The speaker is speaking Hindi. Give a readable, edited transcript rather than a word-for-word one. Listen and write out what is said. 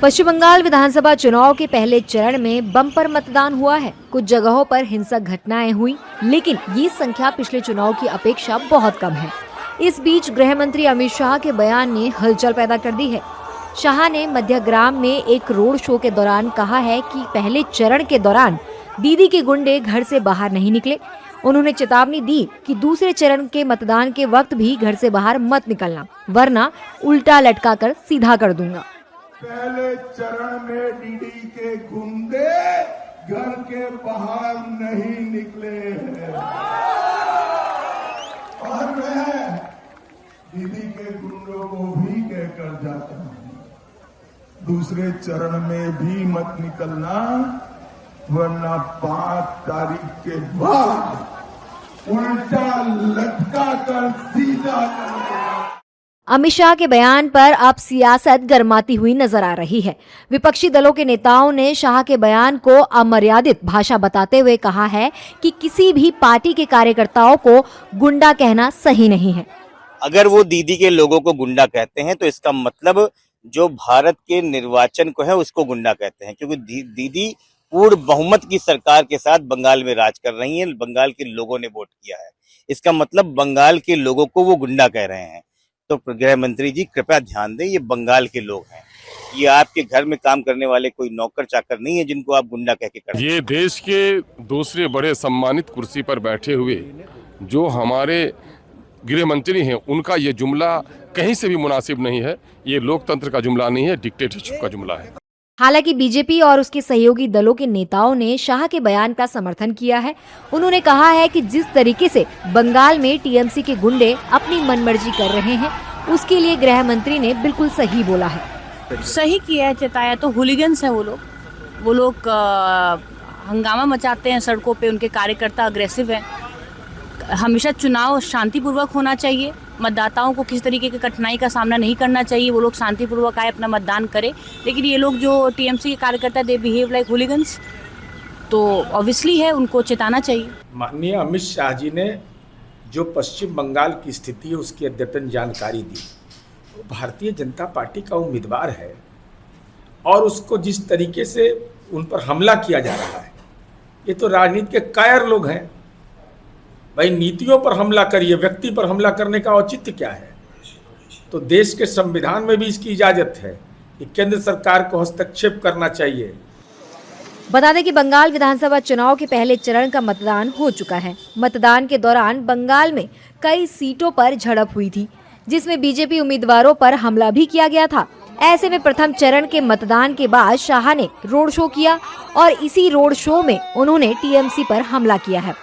पश्चिम बंगाल विधानसभा चुनाव के पहले चरण में बम्पर मतदान हुआ है। कुछ जगहों पर हिंसक घटनाएं हुई, लेकिन ये संख्या पिछले चुनाव की अपेक्षा बहुत कम है। इस बीच गृह मंत्री अमित शाह के बयान ने हलचल पैदा कर दी है। शाह ने मध्यग्राम में एक रोड शो के दौरान कहा है कि पहले चरण के दौरान दीदी के गुंडे घर से बाहर नहीं निकले। उन्होंने चेतावनी दी कि दूसरे चरण के मतदान के वक्त भी घर से बाहर मत निकलना, वरना उल्टा लटका कर सीधा कर दूंगा। पहले चरण में दीदी के गुंडे घर के बाहर नहीं निकले हैं और मैं दीदी के गुंडों को भी कहकर जाता हूं, दूसरे चरण में भी मत निकलना, वरना 5 तारीख के बाद उल्टा लटका कर सीधा कर देगा। अमित शाह के बयान पर अब सियासत गरमाती हुई नजर आ रही है। विपक्षी दलों के नेताओं ने शाह के बयान को अमर्यादित भाषा बताते हुए कहा है कि किसी भी पार्टी के कार्यकर्ताओं को गुंडा कहना सही नहीं है। अगर वो दीदी के लोगों को गुंडा कहते हैं तो इसका मतलब जो भारत के निर्वाचन को है उसको गुंडा कहते हैं, क्योंकि दीदी पूर्ण बहुमत की सरकार के साथ बंगाल में राज कर रही हैं। बंगाल के लोगों ने वोट किया है, इसका मतलब बंगाल के लोगों को वो गुंडा कह रहे हैं। तो गृह मंत्री जी कृपया ध्यान दें, ये बंगाल के लोग हैं, ये आपके घर में काम करने वाले कोई नौकर चाकर नहीं है जिनको आप गुंडा कह के कर। ये देश के दूसरे बड़े सम्मानित कुर्सी पर बैठे हुए जो हमारे गृह मंत्री हैं, उनका ये जुमला कहीं से भी मुनासिब नहीं है। ये लोकतंत्र का जुमला नहीं है, डिक्टेटरशिप का जुमला है। हालांकि बीजेपी और उसके सहयोगी दलों के नेताओं ने शाह के बयान का समर्थन किया है। उन्होंने कहा है कि जिस तरीके से बंगाल में टीएमसी के गुंडे अपनी मनमर्जी कर रहे हैं, उसके लिए गृह मंत्री ने बिल्कुल सही बोला है। सही किया है, चेताया तो हुलिगन्स है वो लोग हंगामा मचाते हैं सड़कों पे, उनके कार्यकर्ता अग्रेसिव हैं। हमेशा चुनाव शांतिपूर्वक होना चाहिए, मतदाताओं को किसी तरीके की कठिनाई का सामना नहीं करना चाहिए, वो लोग शांतिपूर्वक आए अपना मतदान करें। लेकिन ये लोग जो टीएमसी के कार्यकर्ता दे बिहेव लाइक हुलिगन्स, तो ऑब्वियसली है उनको चेताना चाहिए। माननीय अमित शाह जी ने जो पश्चिम बंगाल की स्थिति है उसकी अद्यतन जानकारी दी। वो भारतीय जनता पार्टी का उम्मीदवार है और उसको जिस तरीके से उन पर हमला किया जा रहा है, ये तो राजनीति के कायर लोग हैं। भाई नीतियों पर हमला करिए, व्यक्ति पर हमला करने का औचित्य क्या है? तो देश के संविधान में भी इसकी इजाजत है कि केंद्र सरकार को हस्तक्षेप करना चाहिए। बता दें कि बंगाल विधानसभा चुनाव के पहले चरण का मतदान हो चुका है। मतदान के दौरान बंगाल में कई सीटों पर झड़प हुई थी, जिसमें बीजेपी उम्मीदवारों पर हमला भी किया गया था। ऐसे में प्रथम चरण के मतदान के बाद शाह ने रोड शो किया और इसी रोड शो में उन्होंने टीएमसी पर हमला किया है।